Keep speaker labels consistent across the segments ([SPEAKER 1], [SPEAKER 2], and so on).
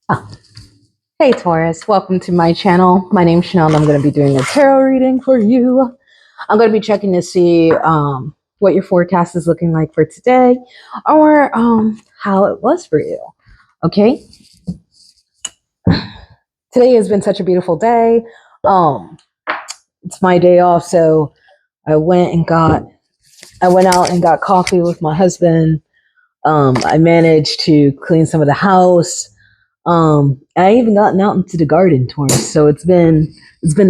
[SPEAKER 1] Ah, hey Taurus, welcome to my channel. My name's Chanel and I'm going to be doing a tarot reading for you. I'm going to be checking to see what your forecast is looking like for today or how it was for you. Okay? Today has been such a beautiful day. Um, it's my day off, so I went out and got coffee with my husband. I managed to clean some of the house. I even gotten out into the garden, Taurus. So it's been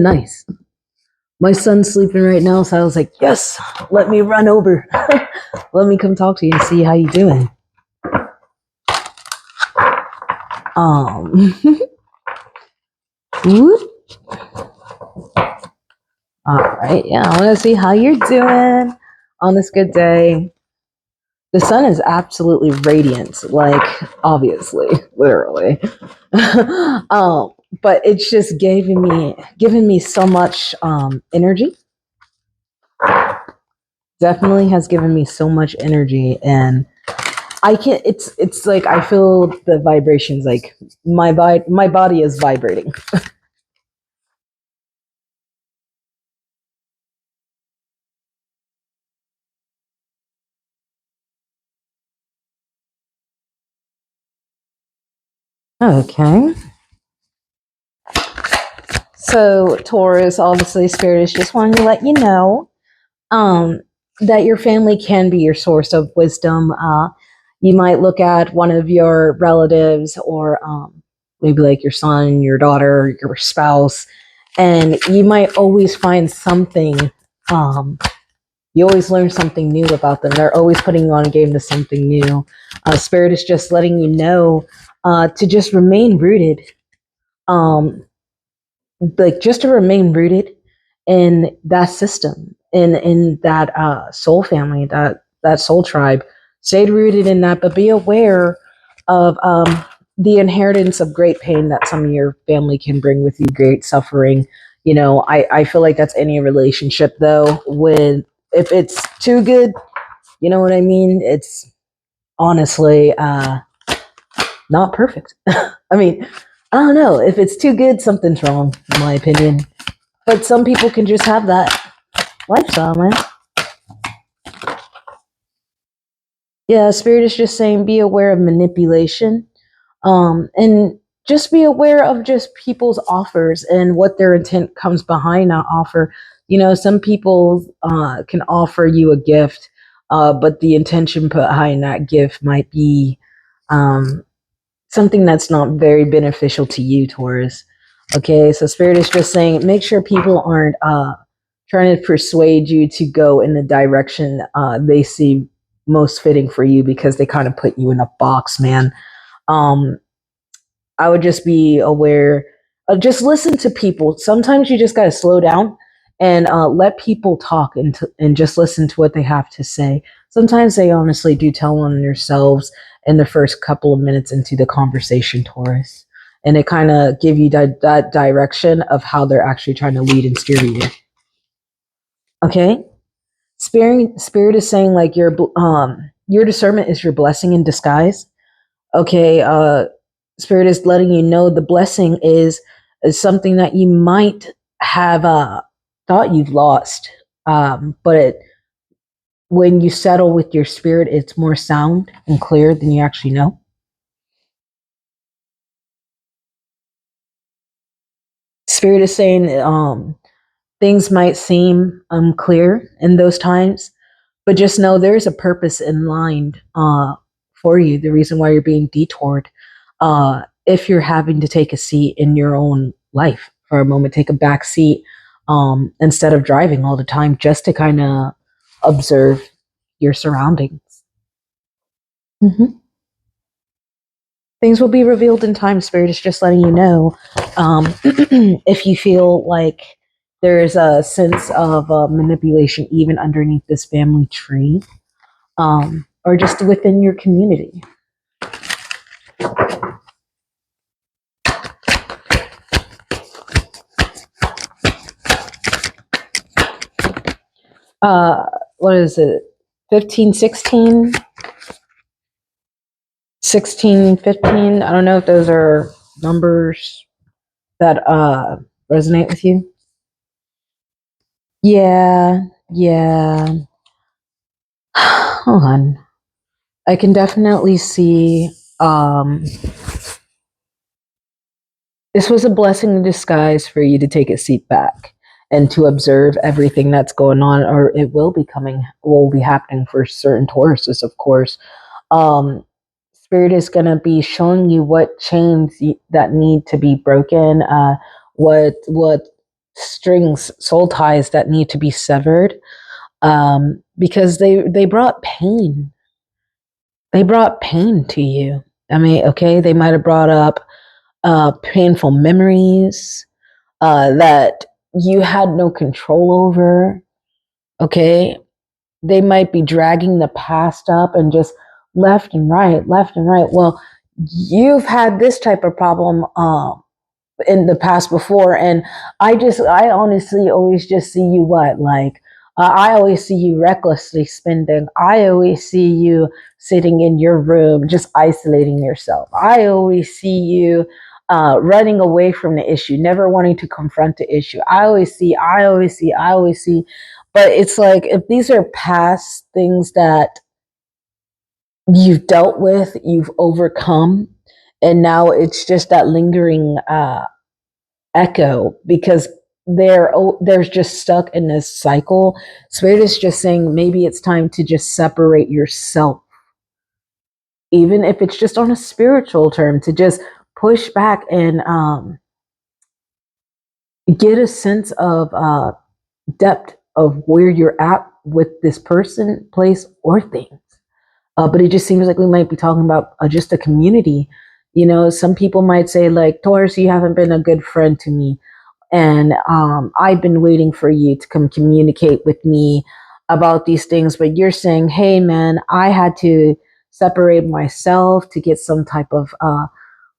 [SPEAKER 1] nice. My son's sleeping right now, so I was like, yes, let me run over. Let me come talk to you and see how you doing. Um, all right, yeah, I want to see how you're doing on this good day. The sun is absolutely radiant, like obviously, literally. um, but it's just giving me so much energy. Definitely has given me so much energy, and I can't. It's like I feel the vibrations. Like my body is vibrating. Okay. So Taurus, obviously, Spirit is just wanting to let you know um, that your family can be your source of wisdom. You might look at one of your relatives or maybe like your son, your daughter, your spouse, and you might always find something. Um, you always learn something new about them. They're always putting you on game to something new. Spirit is just letting you know to just remain rooted. Um, like just to remain rooted in that system, in that soul family, that soul tribe. Stay rooted in that, but be aware of the inheritance of great pain that some of your family can bring with you, great suffering. I feel like that's any relationship though. When if it's too good, you know what I mean? It's honestly not perfect. I mean, I don't know. If it's too good, something's wrong, in my opinion. But some people can just have that lifestyle, man. Yeah, Spirit is just saying be aware of manipulation. And just be aware of just people's offers and what their intent comes behind that offer. Some people can offer you a gift, but the intention behind that gift might be um, something that's not very beneficial to you, Taurus. Okay, so Spirit is just saying make sure people aren't trying to persuade you to go in the direction they see most fitting for you because they kind of put you in a box, man. Um, I would just be aware. Just listen to people. Sometimes you just got to slow down and let people talk and just listen to what they have to say. Sometimes they honestly do tell on themselves in the first couple of minutes into the conversation, Taurus. And it kind of give you that direction of how they're actually trying to lead and steer you. Okay? Spirit is saying like your discernment is your blessing in disguise. Okay, Spirit is letting you know the blessing is something that you might have thought you've lost, but when you settle with your spirit, it's more sound and clear than you actually know. Spirit is saying things might seem unclear in those times, but just know there's a purpose in line for you. The reason why you're being detoured, if you're having to take a seat in your own life for a moment, take a back seat instead of driving all the time, just to kind of observe your surroundings. hmm Things will be revealed in time. Spirit is just letting you know. If you feel like there's a sense of manipulation even underneath this family tree, or just within your community. What is it? 15, 16, 16, 15. I don't know if those are numbers that resonate with you? Yeah, yeah. Hold on. I can definitely see this was a blessing in disguise for you to take a seat back and to observe everything that's going on, or it will be happening for certain Tauruses, of course. Spirit is going to be showing you what that need to be broken, what strings, soul ties that need to be severed, because they brought pain. They brought pain to you. I mean, okay, they might have brought up painful memories that you had no control over. Okay, they might be dragging the past up and just left and right, left and right. Well, you've had this type of problem in the past before, and I honestly always just see you I always see you recklessly spending. I always see you sitting in your room just isolating yourself. I always see you running away from the issue, never wanting to confront the issue. I always see, but it's like if these are past things that you've dealt with, you've overcome, and now it's just that lingering echo because they're just stuck in this cycle. Spirit is just saying maybe it's time to just separate yourself, even if it's just on a spiritual term, to just push back and get a sense of depth of where you're at with this person, place, or things. But it just seems like we might be talking about just a community. You know, some people might say, like, Taurus, you haven't been a good friend to me. And I've been waiting for you to come communicate with me about these things. But you're saying, hey, man, I had to separate myself to get some type of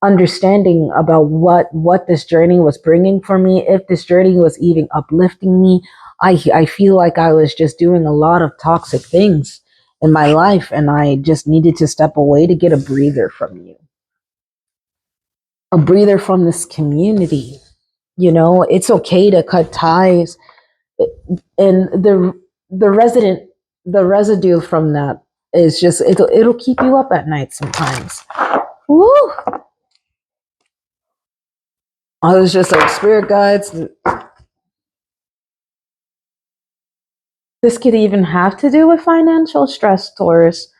[SPEAKER 1] understanding about what this journey was bringing for me, if this journey was even uplifting me. I feel like I was just doing a lot of toxic things in my life, and I just needed to step away to get a breather from you, a breather from this community. You know, it's okay to cut ties, and the residue from that is just it'll keep you up at night sometimes. Woo! I was just like, spirit guides. This could even have to do with financial stress, Taurus.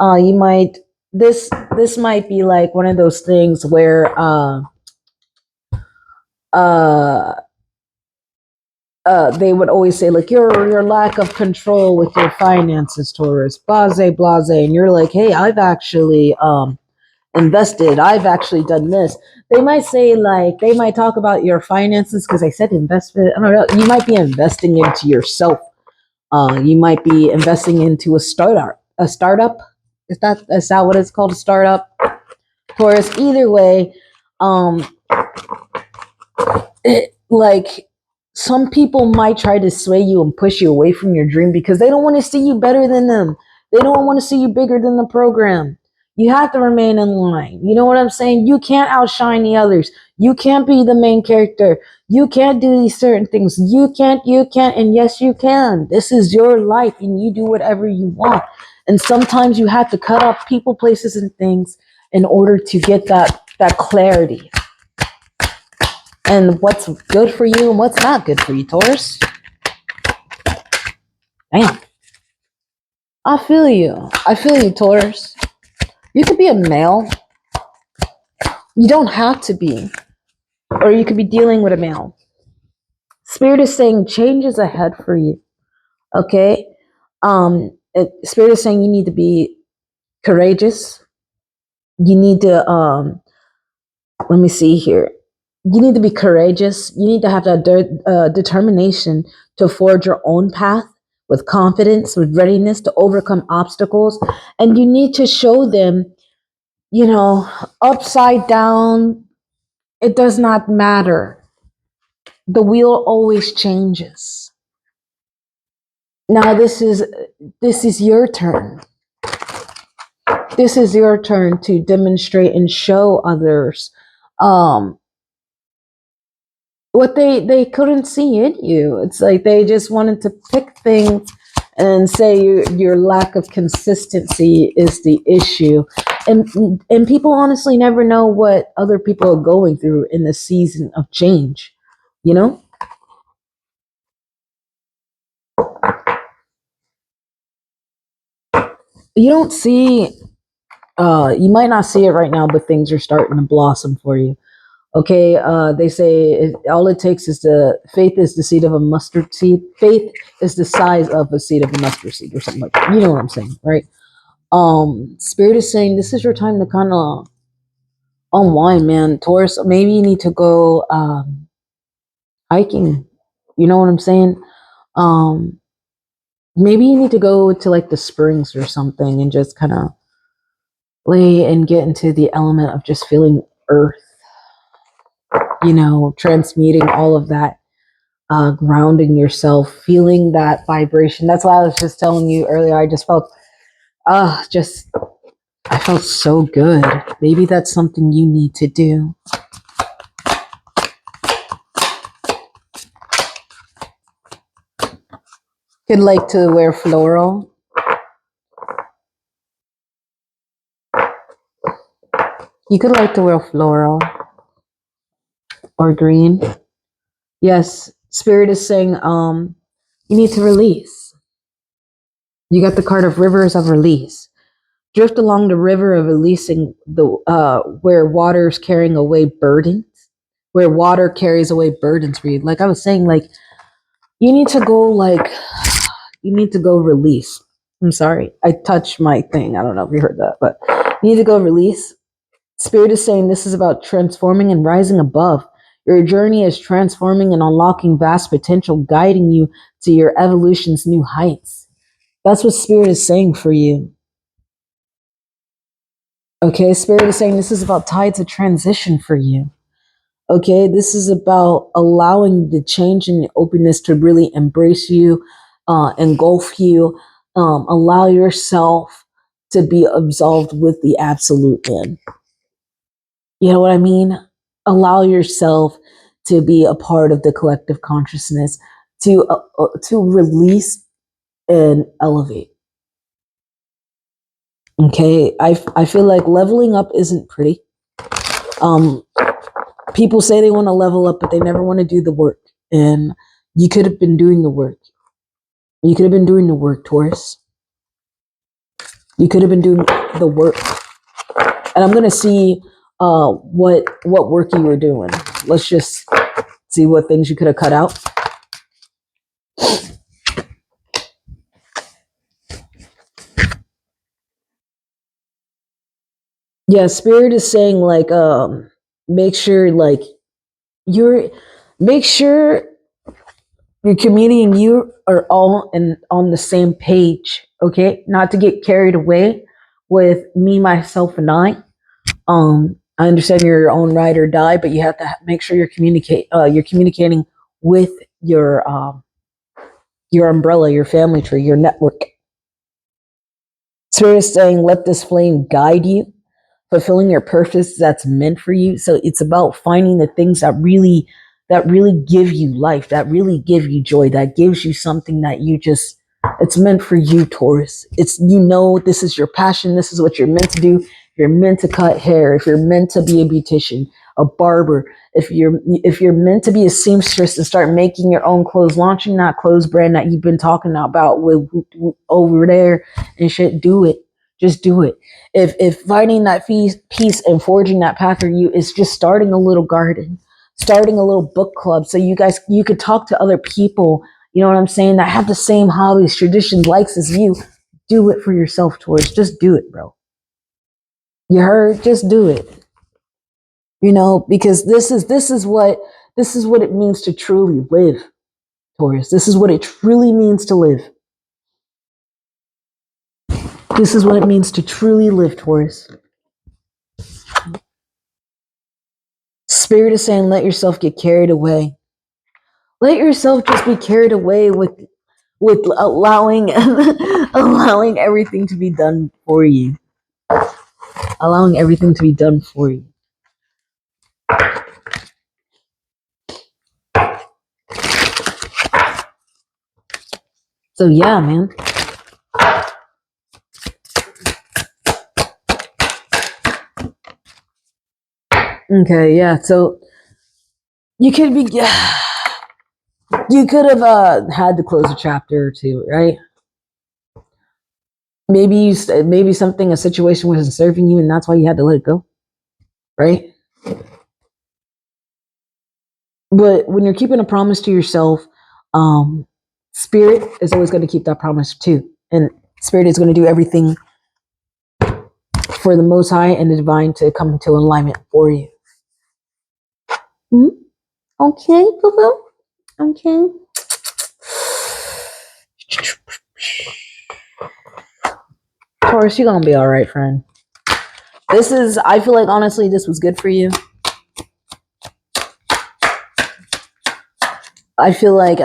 [SPEAKER 1] You might this might be like one of those things where uh they would always say like your lack of control with your finances, Taurus, blase blase, and you're like, hey, I've actually invested, I've actually done this. They might say like they might talk about your finances because I said investment. I don't know. You might be investing into yourself. You might be investing into a startup. A startup is that what it's called? A startup. Taurus. Either way, um, like some people might try to sway you and push you away from your dream because they don't want to see you better than them. They don't want to see you bigger than the program. You have to remain in line. You know what I'm saying? You can't outshine the others. You can't be the main character. You can't do these certain things. You can't, and yes, you can. This is your life and you do whatever you want. And sometimes you have to cut off people, places, and things in order to get that clarity and what's good for you and what's not good for you, Taurus. Damn. I feel you. I feel you, Taurus. You could be a male. You don't have to be. Or you could be dealing with a male. Spirit is saying change is ahead for you. Okay? Spirit is saying you need to be courageous. You need to let me see here. You need to be courageous. You need to have that determination to forge your own path with confidence, with readiness to overcome obstacles. And you need to show them, you know, upside down, it does not matter. The wheel always changes. Now this is your turn. This is your turn to demonstrate and show others um what they couldn't see in you. It's like they just wanted to pick things and say your lack of consistency is the issue. And people honestly never know what other people are going through in the season of change, you know? You don't see you might not see it right now, but things are starting to blossom for you. Okay, they say all it takes is faith is the seed of a mustard seed. Faith is the size of a seed of a mustard seed, or something like that. You know what I'm saying, right? Spirit is saying this is your time to kind of unwind, man. Taurus, maybe you need to go hiking. You know what I'm saying? Um, Maybe you need to go to like the springs or something and just kind of lay and get into the element of just feeling earth. You know, transmuting all of that, grounding yourself, feeling that vibration. That's why I was just telling you earlier. I just felt, just I felt so good. Maybe that's something you need to do. Could like to wear floral. You could like to wear floral or green. Yes, spirit is saying, you need to release. You got the card of rivers of release. Drift along the river of releasing the where water's carrying away burdens, where water carries away burdens for you. Like I was saying, like you need to go, like you need to go release. I'm sorry, I touched my thing. I don't know if you heard that, but you need to go release. Spirit is saying this is about transforming and rising above. Your journey is transforming and unlocking vast potential, guiding you to your evolution's new heights. That's what Spirit is saying for you. Okay, Spirit is saying this is about tides of transition for you. Okay, this is about allowing the change and the openness to really embrace you, engulf you, allow yourself to be absolved with the absolute in. You know what I mean? Allow yourself to be a part of the collective consciousness, to release and elevate. Okay, I feel like leveling up isn't pretty. Um, People say they want to level up, but they never want to do the work. And you could have been doing the work. You could have been doing the work, Taurus. You could have been doing the work. And I'm gonna see what work you were doing. Let's just see what things you could have cut out. Yeah, Spirit is saying like make sure like you're make sure your community and you are all on the same page, okay? Not to get carried away with me, myself, and I. I understand you're your own ride or die, but you have to make sure you're communicating with your umbrella, your family tree, your network. Spirit is saying, let this flame guide you, fulfilling your purpose that's meant for you. So it's about finding the things that really give you life, that really give you joy, that gives you something that you just it's meant for you, Taurus. This is your passion, this is what you're meant to do. If you're meant to cut hair, if you're meant to be a beautician, a barber, if you're meant to be a seamstress and start making your own clothes, launching that clothes brand that you've been talking about with over there and shit, do it. Just do it. If finding that peace and forging that path for you is just starting a little garden, starting a little book club, so you could talk to other people, you know what I'm saying, that have the same hobbies, traditions, likes as you. Do it for yourself, Taurus. Just do it, bro. You heard? Just do it. You know, because this is what it means to truly live, Taurus. This is what it truly means to live. This is what it means to truly live, Taurus. Spirit is saying, let yourself get carried away. Let yourself just be carried away with allowing allowing everything to be done for you. Allowing everything to be done for you. So yeah, man. Okay, yeah. So you could be, you could have had to close a chapter or two, right? Maybe something, a situation wasn't serving you, and that's why you had to let it go, right? But when you're keeping a promise to yourself, spirit is always going to keep that promise too, and spirit is going to do everything for the Most High and the divine to come into alignment for you. Mm-hmm. Okay, boo. Okay. Taurus, you're gonna be all right, friend. I feel like honestly, this was good for you. I feel like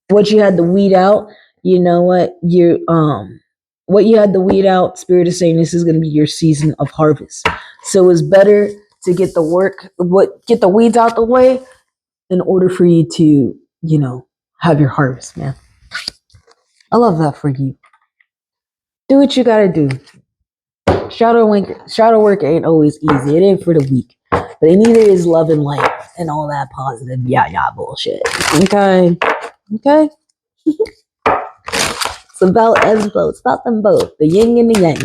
[SPEAKER 1] what you had to weed out, you know what you had to weed out, Spirit is saying this is gonna be your season of harvest. So it's better to get the weeds out the way in order for you to, have your harvest, man. I love that for you. Do what you gotta do. Shadow work ain't always easy. It ain't for the weak. But neither is love and light and all that positive bullshit. Okay. Okay. It's about us both. It's about them both. The yin and the yang.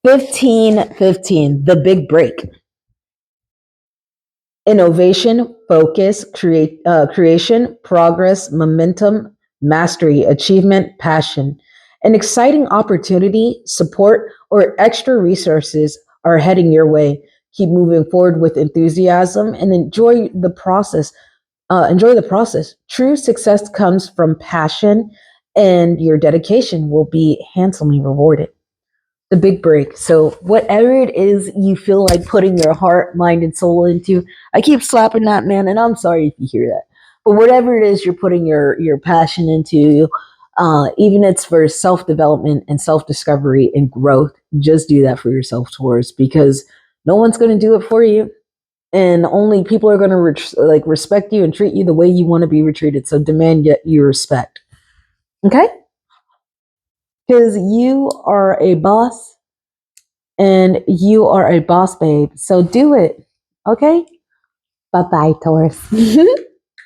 [SPEAKER 1] 1515. The big break. Innovation, focus, creation, progress, momentum, mastery, achievement, passion. An exciting opportunity, support, or extra resources are heading your way. Keep moving forward with enthusiasm and enjoy the process. Enjoy the process. True success comes from passion, and your dedication will be handsomely rewarded. The big break. So whatever it is you feel like putting your heart, mind, and soul into, I keep slapping that, man, and I'm sorry if you hear that. But whatever it is you're putting your passion into, even it's for self development and self discovery and growth, just do that for yourself, Taurus, because no one's going to do it for you, and only people are going to respect you and treat you the way you want to be treated. So demand your respect, okay? Because you are a boss and you are a boss babe. So do it. Okay? Bye bye, Taurus.